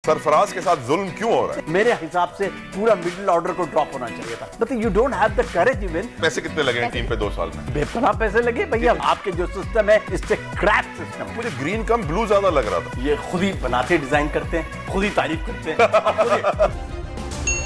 सरफराज के साथ जुल्म क्यों हो रहा है? मेरे हिसाब से पूरा मिडिल ऑर्डर को ड्रॉप होना चाहिए था। मतलब you don't have the courage even. पैसे कितने लगे हैं टीम पे 2 साल में? बेपनाह पैसे लगे भैया। आपके जो सिस्टम है इससे क्रैप सिस्टम। मुझे ग्रीन कम ब्लू ज्यादा लग रहा था। ये खुद ही बनाते डिजाइन करते हैं, खुद ही तारीफ करते हैं।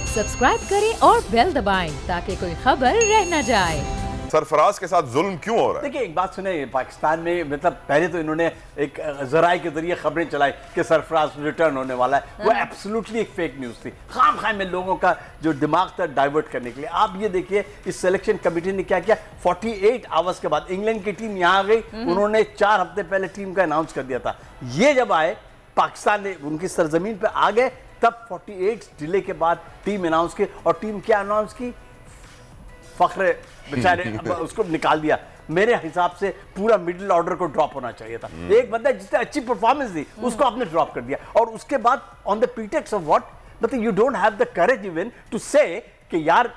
सब्सक्राइब करें और बेल दबाएं ताकि कोई खबर रह न जाए। सरफराज के साथ जुल्म क्यों हो रहा है? देखिए एक बात सुने, पाकिस्तान में मतलब पहले तो इन्होंने एक जराए के जरिए खबरें चलाई कि सरफराज रिटर्न होने वाला है। वो एब्सोल्युटली एक फेक न्यूज़ थी, खाम में लोगों का जो दिमाग था डाइवर्ट करने के लिए। आप ये देखिए इस सिलेक्शन कमेटी ने क्या किया, 48 आवर्स के बाद इंग्लैंड की टीम यहाँ आ गई। उन्होंने 4 हफ्ते पहले टीम का अनाउंस कर दिया था। ये जब आए पाकिस्तान ने उनकी सरजमीन पर आ गए, तब 48 डिले के बाद टीम अनाउंस की। और टीम क्या अनाउंस की? फखरे बेचारे उसको निकाल दिया। मेरे हिसाब से पूरा मिडिल ऑर्डर को ड्रॉप होना चाहिए था। एक बंदा जिसने अच्छी परफॉर्मेंस दी उसको आपने ड्रॉप कर दिया, और उसके बाद on the pretext of what, मतलब you don't have the courage even to say कि यार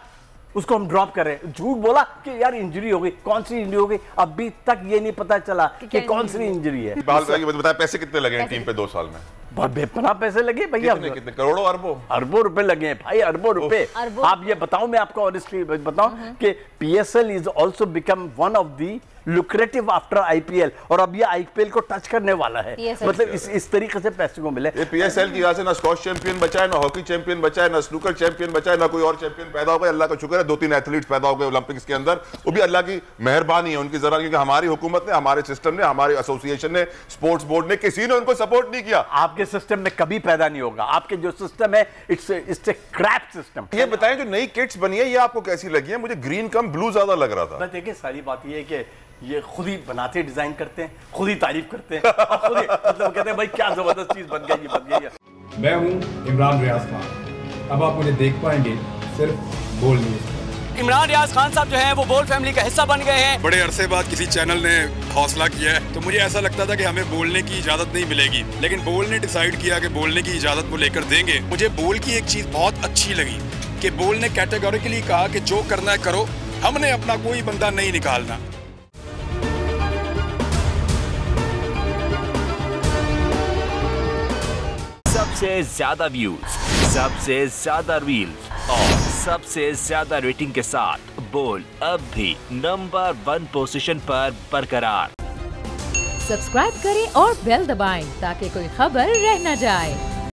उसको हम ड्रॉप कर रहे हैं। झूठ बोला कि यार इंजरी हो गई। कौन सी इंजरी हो गई? अभी तक ये नहीं पता चला कि कौन सी इंजरी है। बताया पैसे कितने लगे हैं टीम पे 2 साल में? बहुत बेपनाह पैसे लगे भैया। कितने करोड़ों अरबों रुपए लगे हैं भाई, अरबों रुपए। आप ये बताओ, मैं आपको ऑनेस्टली बताऊं कि PSL is also become one of the lucrative after IPL, और अब ये आईपीएल को टच करने वाला है। मतलब इस तरीके से पैसे को मिले। ये पीएसएल की वजह से ना स्क्वॉश चैंपियन बचा है, ना हॉकी चैंपियन बचा है, ना स्नूकर चैंपियन बचा है, ना कोई और चैंपियन पैदा हो गया। अल्लाह का शुक्र है 2-3 एथलीट्स पैदा हो गए ओलंपिक्स के अंदर। वो भी अल्लाह की मेहरबानी है उनकी जरा, क्योंकि हमारी हुकूमत ने, हमारे सिस्टम ने, हमारे एसोसिएशन ने, स्पोर्ट्स बोर्ड ने, किसी ने उनको सपोर्ट नहीं किया। आपके सिस्टम में कभी पैदा नहीं होगा। आपके जो सिस्टम है इट्स ए क्रैप सिस्टम। ये बताएं जो नई किट्स बनी है ये आपको कैसी लगी है? मुझे ग्रीन कम ब्लू ज्यादा लग रहा था। देखिए सारी बात ये है कि ये खुद ही बनाते डिजाइन करते हैं, खुद ही तारीफ करते हैं, खुद ही मतलब कहते हैं भाई क्या जबरदस्त चीज बन गई, ये बन गई है। मैं हूं इमरान रियाज खान। अब आप मुझे देख पाएंगे सिर्फ बोल न्यूज़। इमरान रियाज खान साहब जो हैं वो बोल फैमिली का हिस्सा बन गए हैं। बड़े अरसे बाद किसी चैनल ने हौसला किया है, तो मुझे ऐसा लगता था कि हमें बोलने की इजाजत नहीं मिलेगी, लेकिन बोल ने डिसाइड किया कि बोलने की इजाजत को लेकर देंगे। मुझे बोल की एक चीज बहुत अच्छी लगी कि बोल ने कैटेगोरिकली कहा कि जो करना है करो, हमने अपना कोई बंदा नहीं निकालना। सबसे ज्यादा व्यूज, सबसे ज्यादा रील्स और सबसे ज्यादा रेटिंग के साथ बोल अब भी नंबर 1 पोजीशन पर बरकरार। सब्सक्राइब करें और बेल दबाएं ताकि कोई खबर रह न जाए।